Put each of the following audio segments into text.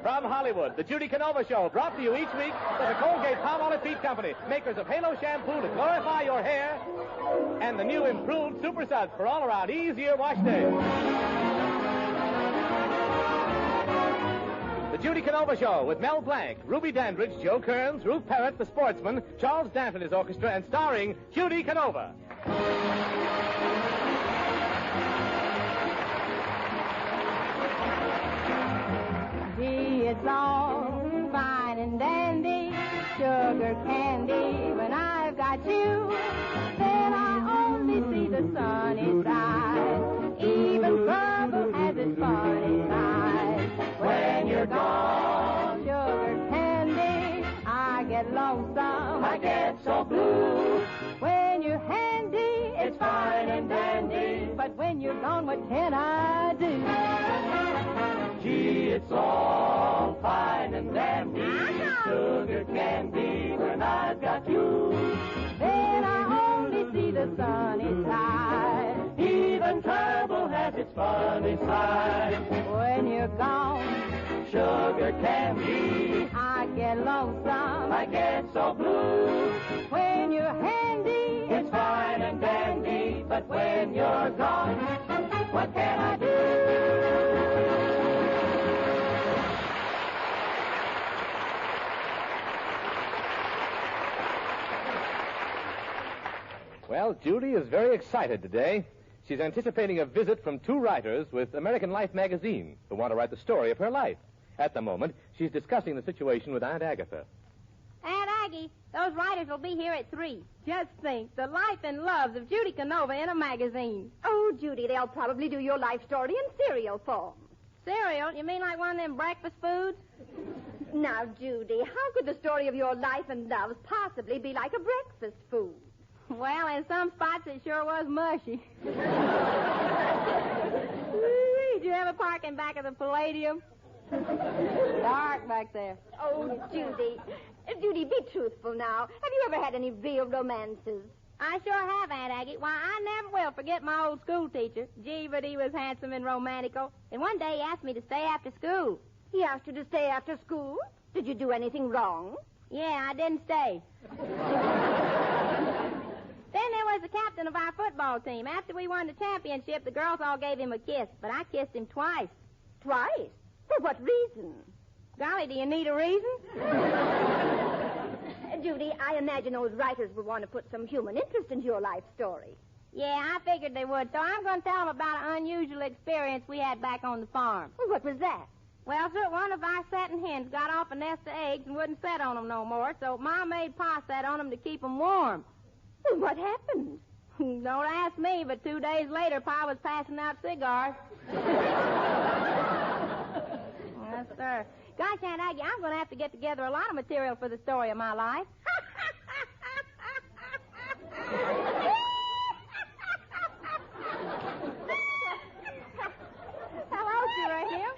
From Hollywood, the Judy Canova Show, brought to you each week by the Colgate-Palmolive Feet Company, makers of Halo Shampoo to glorify your hair, and the new improved Super Suds for all-around easier wash days. The Judy Canova Show with Mel Blanc, Ruby Dandridge, Joe Kearns, Ruth Parrott, the sportsman, Charles Dant and his orchestra, and starring Judy Canova. Gee, it's all fine and dandy, sugar candy. When I've got you, then I only see the sunny side. Even trouble has its funny side. When you're gone, sugar candy, I get lonesome, I get so blue. When you're handy, it's fine and dandy, but when you're gone, what can I do? Gee, it's all fine and dandy, sugar candy, when I've got you. Then I only see the sunny side. Even trouble has its funny side. When you're gone, sugar candy, I get lonesome, I get so blue. When you're handy, it's fine and dandy, but when you're gone, what can I do? Well, Judy is very excited today. She's anticipating a visit from two writers with American Life magazine who want to write the story of her life. At the moment, she's discussing the situation with Aunt Agatha. Aunt Aggie, those writers will be here at 3. Just think, the life and loves of Judy Canova in a magazine. Oh, Judy, they'll probably do your life story in cereal form. Cereal? You mean like one of them breakfast foods? Now, Judy, how could the story of your life and loves possibly be like a breakfast food? Well, in some spots it sure was mushy. Did you ever park in back of the Palladium? Dark back there. Oh, Judy. Judy, be truthful now. Have you ever had any real romances? I sure have, Aunt Aggie. Why, I never will forget my old school teacher. Gee, but he was handsome and romantical. And one day he asked me to stay after school. He asked you to stay after school? Did you do anything wrong? Yeah, I didn't stay. Then there was the captain of our football team. After we won the championship, the girls all gave him a kiss, but I kissed him twice. Twice? For what reason? Golly, do you need a reason? Judy, I imagine those writers would want to put some human interest into your life story. Yeah, I figured they would, so I'm going to tell them about an unusual experience we had back on the farm. Well, what was that? Well, sir, one of our setting hens got off a nest of eggs and wouldn't set on them no more, so Ma made Pa set on them to keep them warm. Well, what happened? Don't ask me, but 2 days later, Pa was passing out cigars. Yes, sir. Gosh, Aunt Aggie, I'm going to have to get together a lot of material for the story of my life. Hello, Geranium.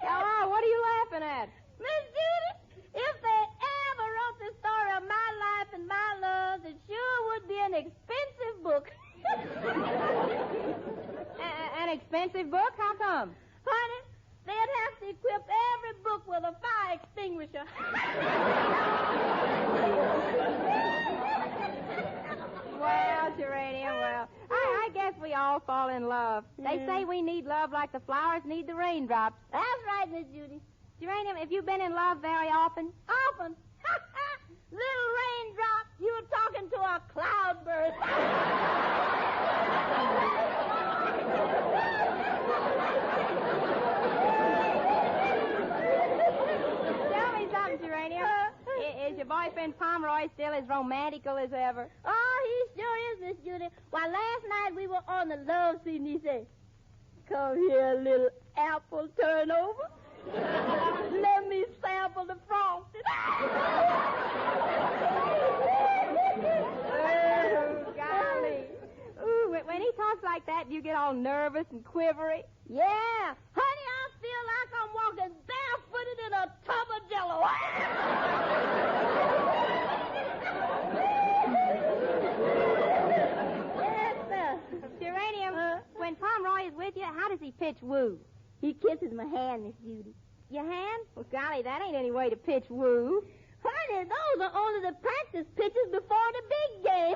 Hello, what are you laughing at? Miss Judy, if they ever wrote the story of my life and my loves, it sure would be an expensive book. An expensive book? How come? Honey, they'd have to equip every book with a fire extinguisher. Well, Geranium, well, I guess we all fall in love. They say we need love like the flowers need the raindrops. That's right, Miss Judy. Geranium, have you been in love very often? Often. Little raindrop, you were talking to a cloudburst. Tell me something, Geranium. Is your boyfriend Pomeroy still as romantical as ever? Oh, he sure is, Miss Judy. Why, last night we were on the love scene, and he said, "Come here, little apple turnover. Let me sample the frosting." Oh, golly. Ooh, when he talks like that, you get all nervous and quivery. Yeah. Honey, I feel like I'm walking barefooted in a tub of Jell-O. Yes, sir. Geranium, when Pomeroy is with you, how does he pitch woo? He kisses my hand, Miss Judy. Your hand? Well, golly, that ain't any way to pitch woo. Honey, those are only the practice pitches before the big game.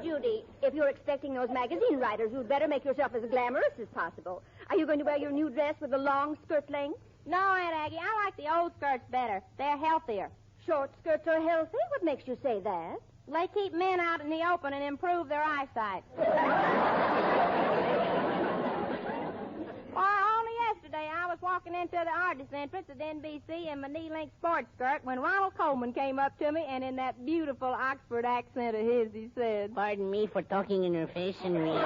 Judy, if you're expecting those magazine writers, you'd better make yourself as glamorous as possible. Are you going to wear your new dress with the long skirt length? No, Aunt Aggie, I like the old skirts better. They're healthier. Short skirts are healthy? What makes you say that? They keep men out in the open and improve their eyesight. Why, only yesterday I was walking into the artist entrance at NBC in my knee-length sports skirt when Ronald Coleman came up to me, and in that beautiful Oxford accent of his, he said, "Pardon me for talking in your face, Senorita."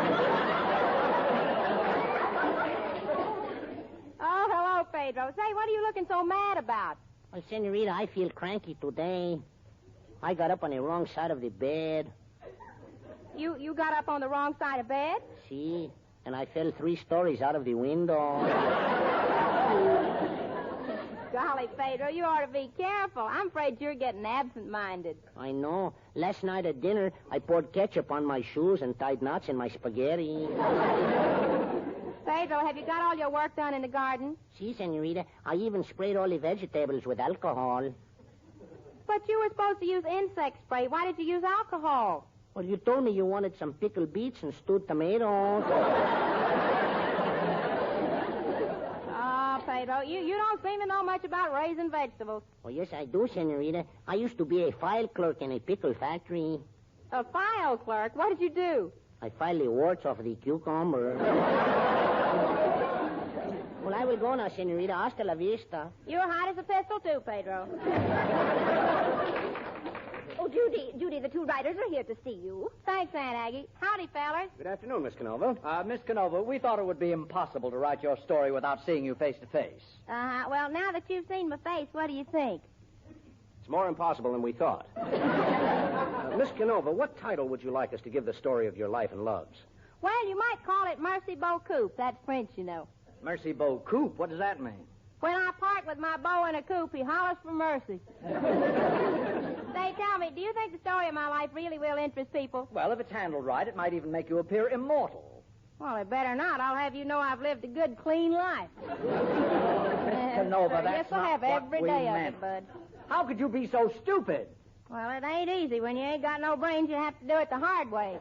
"Oh, hello, Pedro. Say, what are you looking so mad about?" Well, Senorita, I feel cranky today. I got up on the wrong side of the bed. You got up on the wrong side of bed? See? And I fell 3 stories out of the window. Golly, Pedro, you ought to be careful. I'm afraid you're getting absent-minded. I know. Last night at dinner, I poured ketchup on my shoes and tied knots in my spaghetti. Pedro, have you got all your work done in the garden? See, Senorita, I even sprayed all the vegetables with alcohol. But you were supposed to use insect spray. Why did you use alcohol? Well, you told me you wanted some pickled beets and stewed tomatoes. Oh, Pedro, you don't seem to know much about raising vegetables. Well, yes, I do, Senorita. I used to be a file clerk in a pickle factory. A file clerk? What did you do? I filed the warts off the cucumber. Well, I will go now, Senorita. Hasta la vista. You're hot as a pistol, too, Pedro. Oh, Judy, the 2 writers are here to see you. Thanks, Aunt Aggie. Howdy, fellers. Good afternoon, Miss Canova. Miss Canova, we thought it would be impossible to write your story without seeing you face to face. Well, now that you've seen my face, what do you think? It's more impossible than we thought. Miss Canova, what title would you like us to give the story of your life and loves? Well, you might call it Mercy Beaucoup. That's French, you know. Mercy Beaucoup? What does that mean? When I part with my beau in a coupe, he hollers for mercy. Say, tell me, do you think the story of my life really will interest people? Well, if it's handled right, it might even make you appear immortal. Well, it better not. I'll have you know I've lived a good, clean life. Miss Canova, that's yes, I not have what every we day meant. of it, Bud. How could you be so stupid? Well, it ain't easy. When you ain't got no brains, you have to do it the hard way.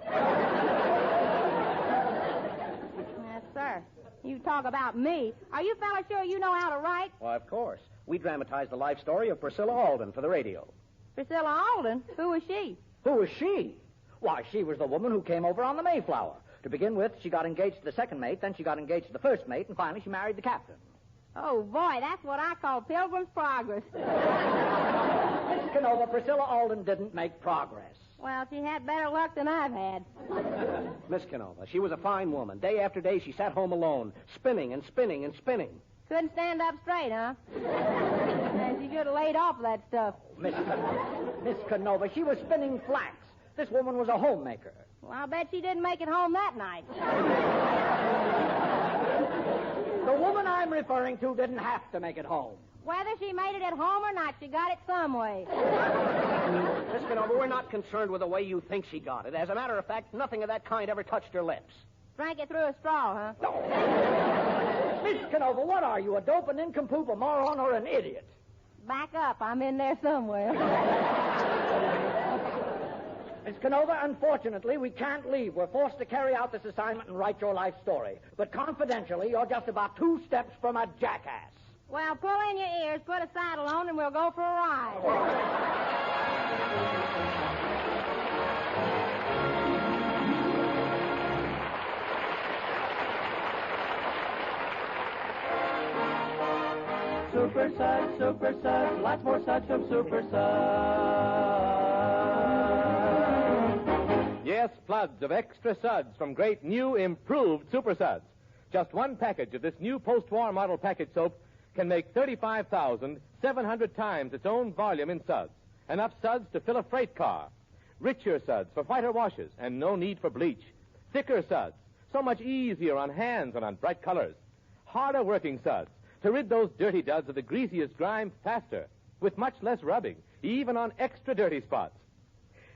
Yes, sir. You talk about me. Are you fellas sure you know how to write? Why, of course. We dramatized the life story of Priscilla Alden for the radio. Priscilla Alden? Who was she? Who was she? Why, she was the woman who came over on the Mayflower. To begin with, she got engaged to the second mate, then she got engaged to the first mate, and finally she married the captain. Oh, boy, that's what I call Pilgrim's Progress. Miss Canova, Priscilla Alden didn't make progress. Well, she had better luck than I've had. Miss Canova, she was a fine woman. Day after day, she sat home alone, spinning and spinning and spinning. Couldn't stand up straight, huh? And she should have laid off that stuff. Miss Canova, she was spinning flax. This woman was a homemaker. Well, I'll bet she didn't make it home that night. The woman I'm referring to didn't have to make it home. Whether she made it at home or not, she got it some way. Miss Canova, we're not concerned with the way you think she got it. As a matter of fact, nothing of that kind ever touched her lips. Drank it through a straw, huh? No. Miss Canova, what are you, a dope, an nincompoop, a moron, or an idiot? Back up. I'm in there somewhere. Miss Canova, unfortunately, we can't leave. We're forced to carry out this assignment and write your life story. But confidentially, you're just about 2 steps from a jackass. Well, pull in your ears, put a saddle on, and we'll go for a ride. Super suds, lots more suds from Super Suds. Yes, floods of extra suds from great new improved Super Suds. Just one package of this new post-war model package soap can make 35,700 times its own volume in suds. Enough suds to fill a freight car. Richer suds for whiter washes and no need for bleach. Thicker suds, so much easier on hands and on bright colors. Harder working suds to rid those dirty duds of the greasiest grime faster, with much less rubbing, even on extra dirty spots.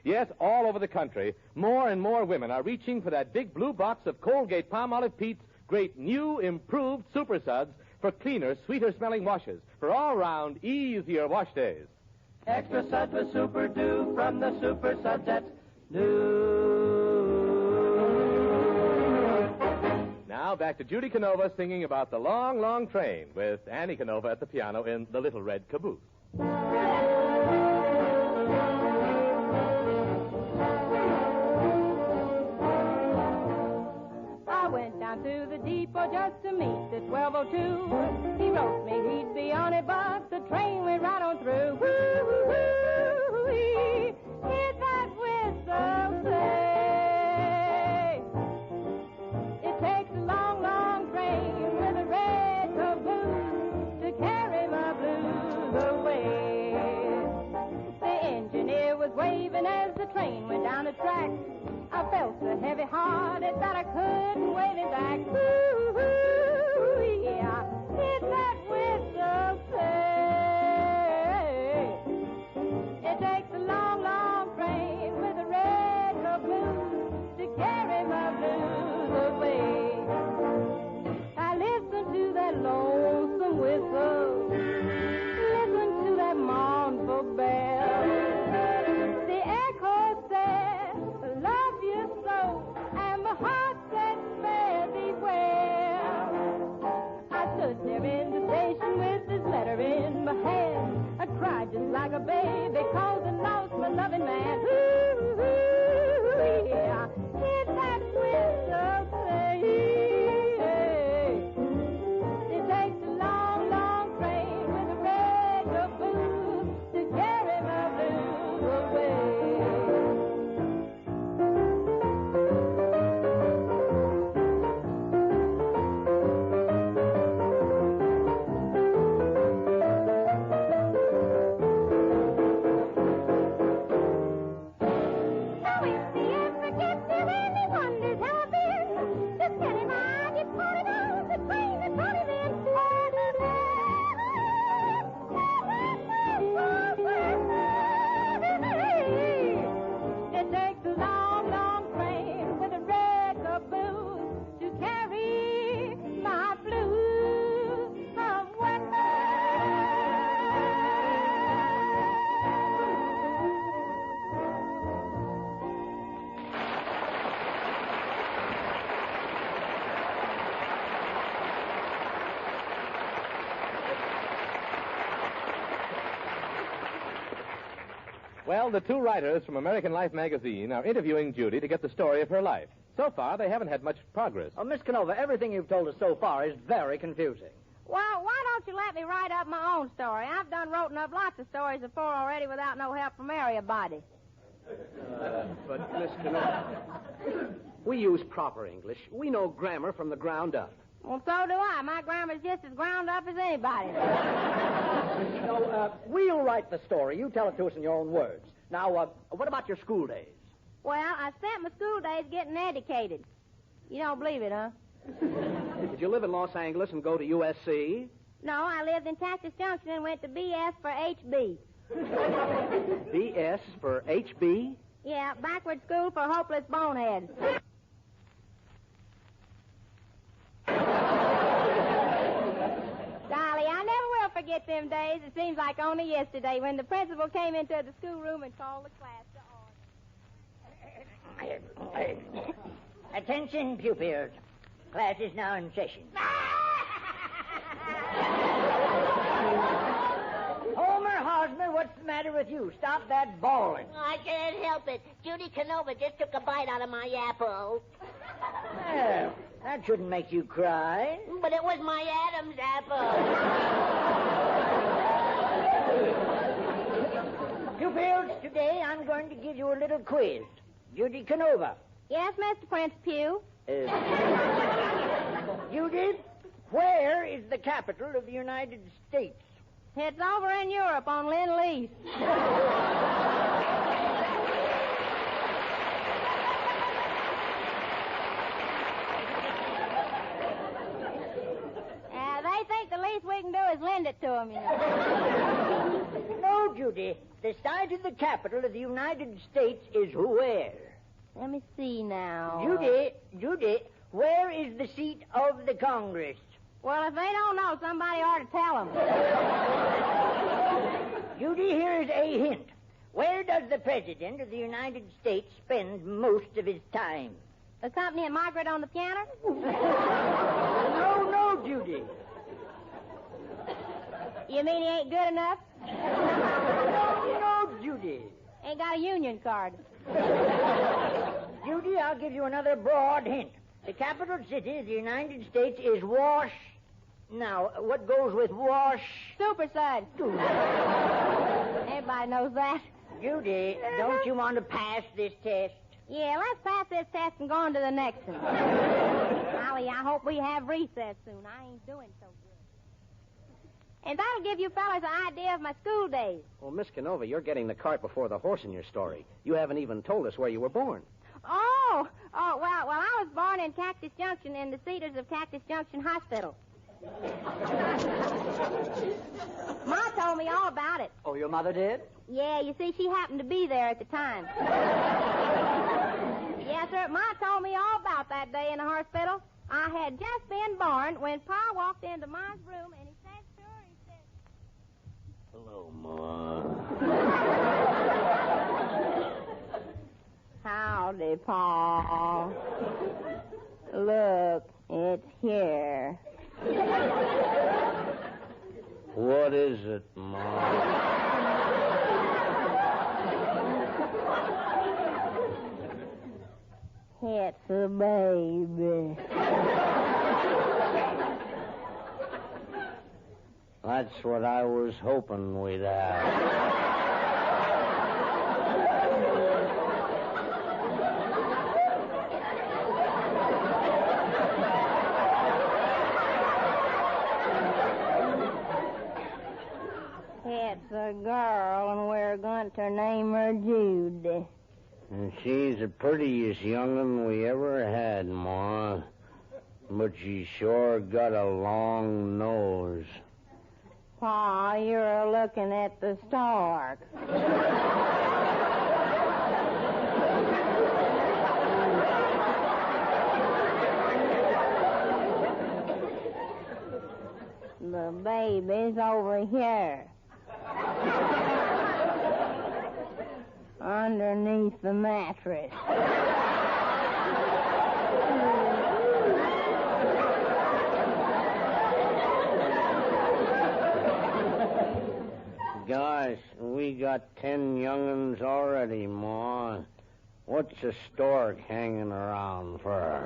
Yes, all over the country, more and more women are reaching for that big blue box of Colgate Palmolive Pete's great new improved Super Suds for cleaner, sweeter-smelling washes for all-round, easier wash days. Extra Suds with Super Dew from the Super Suds that's new. Now back to Judy Canova singing about the long, long train with Annie Canova at the piano in The Little Red Caboose. I went down to the depot just to meet the 1202. He wrote me he'd be on it, but the train went right on through. Woo-wee, hear that whistle say. It takes a long, long train with a red caboose to carry my blues away. The engineer was waving as the train went down the track. I felt so heavy-hearted that I couldn't wave him back. Ooh, yeah, hear that whistle say. It takes a long, long train with a red caboose to carry my blues away. I listen to that lonesome whistle, listen to that mournful bell. The echo says, love you so, and my heart said, fare thee well. I stood there in the station with this letter in my hand. I cried just like a baby, 'cause I lost my loving man. Ooh, yeah, hear that whistle say. It takes a long, long train with a red caboose to carry my blues away. Now if he ever gets there and he wonders how I've been, just tell him I just wanted on the train that brought him in. It takes a long, long train with a red caboose to carry my blues away. Well, the two writers from American Life magazine are interviewing Judy to get the story of her life. So far, they haven't had much progress. Oh, Miss Canova, everything you've told us so far is very confusing. Well, why don't you let me write up my own story? I've done written up lots of stories before already without no help from everybody. But, Miss Canova, we use proper English. We know grammar from the ground up. Well, so do I. My grammar's just as ground up as anybody's. So, we'll write the story. You tell it to us in your own words. Now, what about your school days? Well, I spent my school days getting educated. You don't believe it, huh? Did you live in Los Angeles and go to USC? No, I lived in Texas Junction and went to BS for HB. BS for HB? Yeah, backward school for hopeless boneheads. Dolly, I never will forget them days. It seems like only yesterday when the principal came into the schoolroom and called the class to order. Attention, pupils. Class is now in session. Homer Hosmer, what's the matter with you? Stop that bawling. I can't help it. Judy Canova just took a bite out of my apple. Well, that shouldn't make you cry. But it was my Adam's apple. Pupils, today I'm going to give you a little quiz. Judy Canova. Yes, Mr. Prince Pugh? Judy, where is the capital of the United States? It's over in Europe on Lend-Lease. They think the lease least we can do is lend it to him, No, Judy. The site of the capital of the United States is where? Let me see now. Judy, where is the seat of the Congress? Well, if they don't know, somebody ought to tell them. Judy, here's a hint. Where does the President of the United States spend most of his time? Accompanying Margaret on the piano? No, Judy. You mean he ain't good enough? No, Judy. Ain't got a union card. Judy, I'll give you another broad hint. The capital city of the United States is Wash. Now, what goes with Wash? Superside. Everybody knows that. Judy, don't you want to pass this test? Yeah, let's pass this test and go on to the next one. Golly, I hope we have recess soon. I ain't doing so good. And that'll give you fellas an idea of my school days. Well, Miss Canova, you're getting the cart before the horse in your story. You haven't even told us where you were born. Well, I was born in Cactus Junction in the Cedars of Cactus Junction Hospital. Ma told me all about it. Oh, your mother did? Yeah, you see, she happened to be there at the time. Yes, sir. Ma told me all about that day in the hospital. I had just been born when Pa walked into Ma's room and he said, he said... Hello, Ma. Howdy, Pa. Look, it's here. What is it, Ma? It's a baby. That's what I was hoping we'd have. It's a girl, and we're going to name her Judy. And she's the prettiest young'un we ever had, Ma. But she sure got a long nose. Pa, you're looking at the stork. The baby's over here. Underneath the mattress. Gosh, we got 10 young'uns already, Ma. What's a stork hanging around for?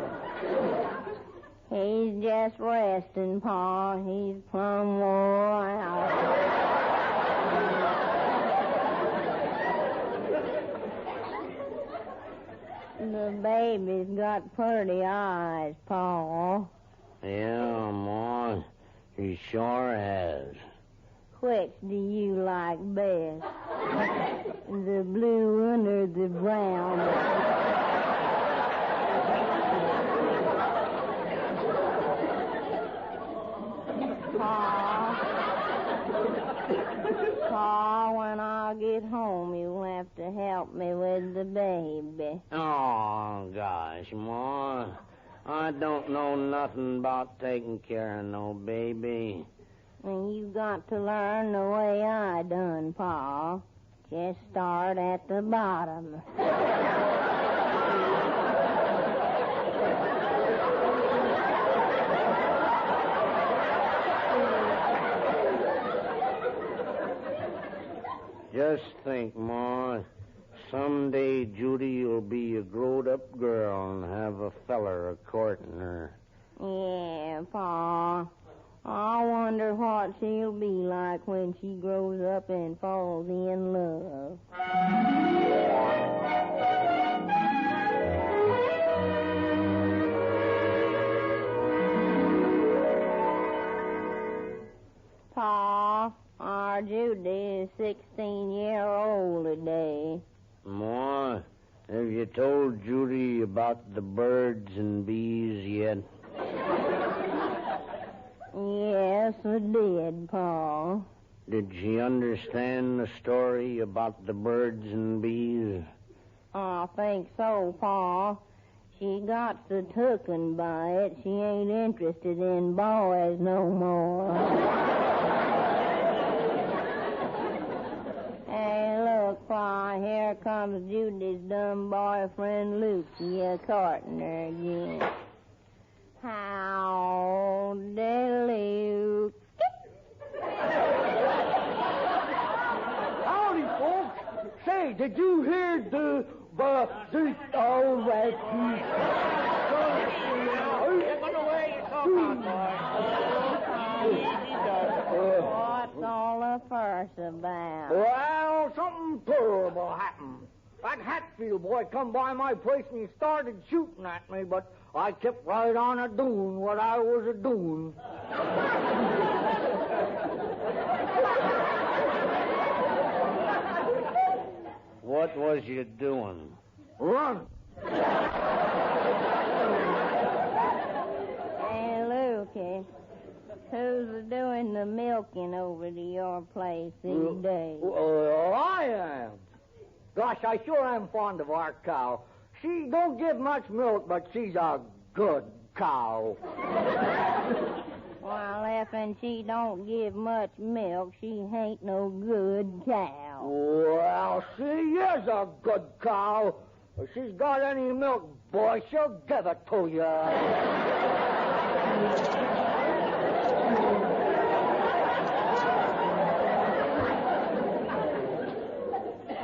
He's just resting, Pa. He's plumb wore out. The baby's got pretty eyes, Pa. Yeah, Ma. He sure has. Which do you like best? The blue one or the brown one? Pa, when I get home, you'll have to help me with the baby. Oh, gosh, Ma. I don't know nothing about taking care of no baby. And you got to learn the way I done, Pa. Just start at the bottom. Just think, Ma. Someday Judy will be a growed-up girl and have a feller a-courting her. Yeah, Pa. I wonder what she'll be like when she grows up and falls in love. Pa, our Judy is 16-year-old today. Ma, have you told Judy about the birds and bees yet? Yes, I did, Pa. Did she understand the story about the birds and bees? I think so, Pa. She got so tooken by it, she ain't interested in boys no more. Hey, look, Pa, here comes Judy's dumb boyfriend, Lukey, a-courting her again. Howdy, Luke. Howdy, folks. Say, did you hear the all right. What's all the fuss about? Well, something terrible happened. That Hatfield boy come by my place and he started shooting at me, but I kept right on a-doing what I was a-doing. What was you doing? Run. Hey, Lukey, who's doing the milking over to your place these days? I am. Gosh, I sure am fond of our cow. She don't give much milk, but she's a good cow. Well, effing she don't give much milk, she ain't no good cow. Well, she is a good cow. If she's got any milk, boy, she'll give it to you.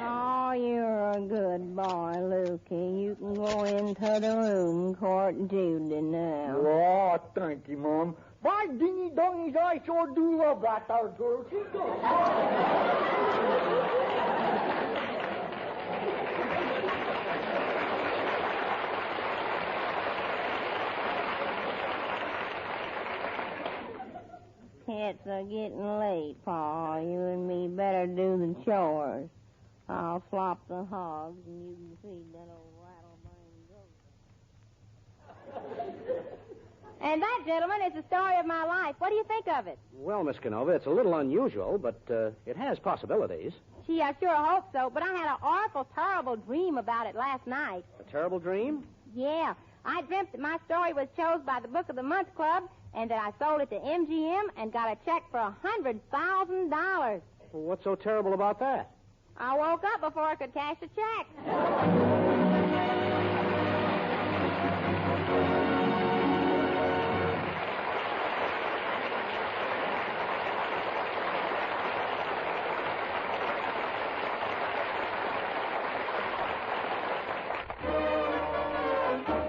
Oh, you're a good boy, Lukey. You can go into the room courting Judy now. Oh, thank you, Mom. By dingy dongies, I sure do love that there girl. She's good. It's getting late, Pa. You and me better do the chores. I'll slop the hogs and you can feed that old rattle-brained goat. And that, gentlemen, is the story of my life. What do you think of it? Well, Miss Canova, it's a little unusual, but it has possibilities. Gee, I sure hope so, but I had an awful, terrible dream about it last night. A terrible dream? Yeah. I dreamt that my story was chosen by the Book of the Month Club and that I sold it to MGM and got a check for $100,000. Well, what's so terrible about that? I woke up before I could cash the check.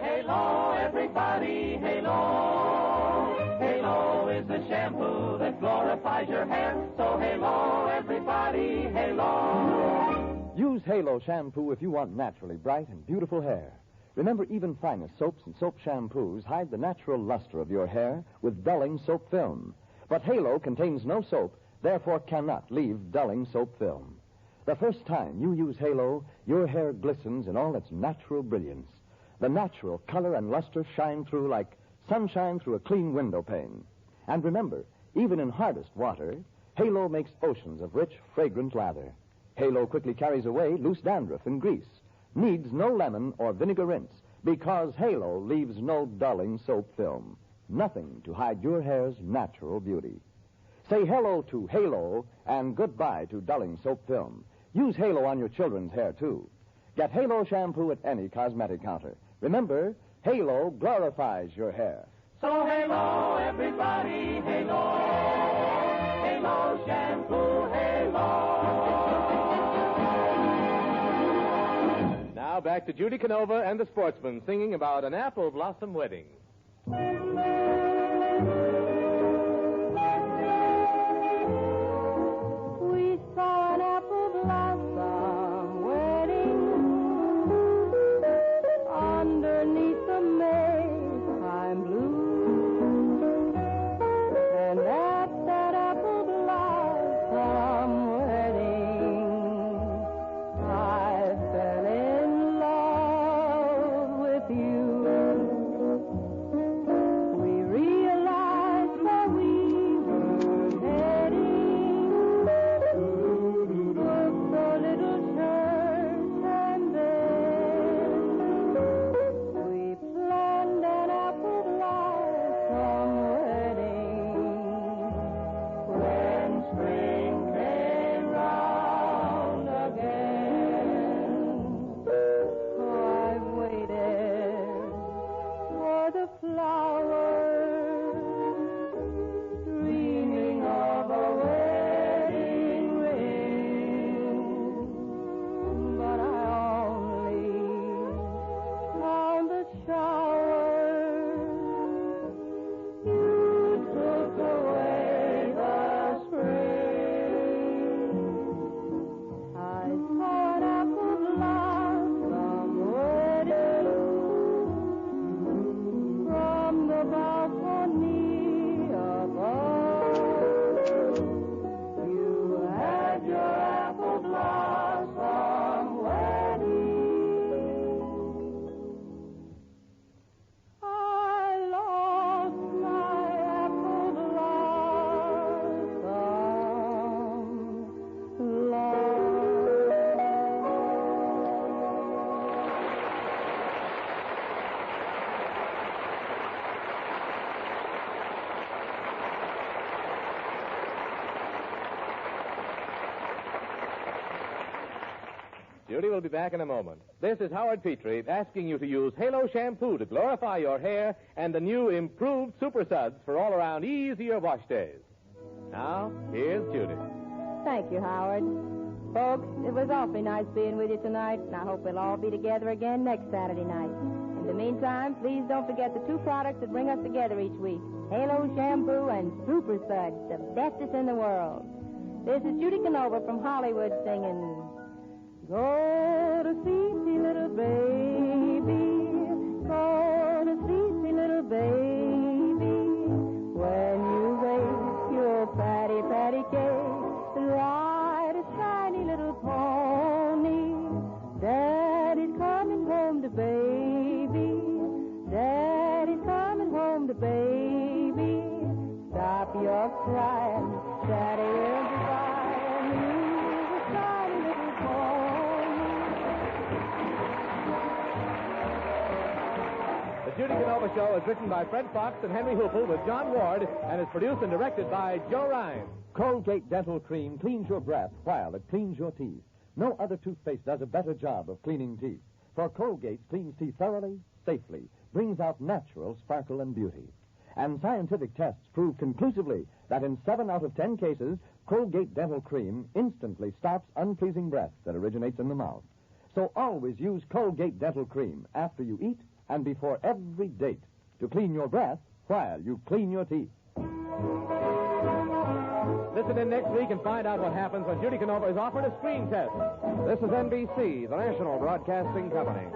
Halo, everybody, halo. Halo is the shampoo that glorifies your hair. So halo, everybody, halo. Use Halo shampoo if you want naturally bright and beautiful hair. Remember, even finest soaps and soap shampoos hide the natural luster of your hair with dulling soap film. But Halo contains no soap, therefore cannot leave dulling soap film. The first time you use Halo, your hair glistens in all its natural brilliance. The natural color and luster shine through like sunshine through a clean window pane. And remember, even in hardest water, Halo makes oceans of rich, fragrant lather. Halo quickly carries away loose dandruff and grease, needs no lemon or vinegar rinse, because Halo leaves no dulling soap film. Nothing to hide your hair's natural beauty. Say hello to Halo and goodbye to dulling soap film. Use Halo on your children's hair, too. Get Halo shampoo at any cosmetic counter. Remember, Halo glorifies your hair. So halo, everybody, halo. Halo shampoo, halo. Now back to Judy Canova and the Sportsman singing about an apple blossom wedding. We saw an apple blossom wedding underneath the Maytime blue. And at that apple blossom wedding, I fell in love with you. We Judy will be back in a moment. This is Howard Petrie asking you to use Halo shampoo to glorify your hair and the new improved Super Suds for all-around easier wash days. Now, here's Judy. Thank you, Howard. Folks, it was awfully nice being with you tonight, and I hope we'll all be together again next Saturday night. In the meantime, please don't forget the two products that bring us together each week, Halo Shampoo and Super Suds, the bestest in the world. This is Judy Canova from Hollywood singing, Go to sleep, little baby, go to sleep, little baby. When you wake your patty, patty cake, ride a shiny little pony. Daddy's coming home to baby, Daddy's coming home to baby. Stop your crying, Daddy will be buying you a shiny little pony. The Judy Canova Show is written by Fred Fox and Henry Hoople with John Ward and is produced and directed by Joe Ryan. Colgate Dental Cream cleans your breath while it cleans your teeth. No other toothpaste does a better job of cleaning teeth. For Colgate cleans teeth thoroughly, safely, brings out natural sparkle and beauty. And scientific tests prove conclusively that in 7 out of 10 cases, Colgate Dental Cream instantly stops unpleasing breath that originates in the mouth. So always use Colgate Dental Cream after you eat and before every date to clean your breath while you clean your teeth. Listen in next week and find out what happens when Judy Canova is offered a screen test. This is NBC, the national broadcasting company.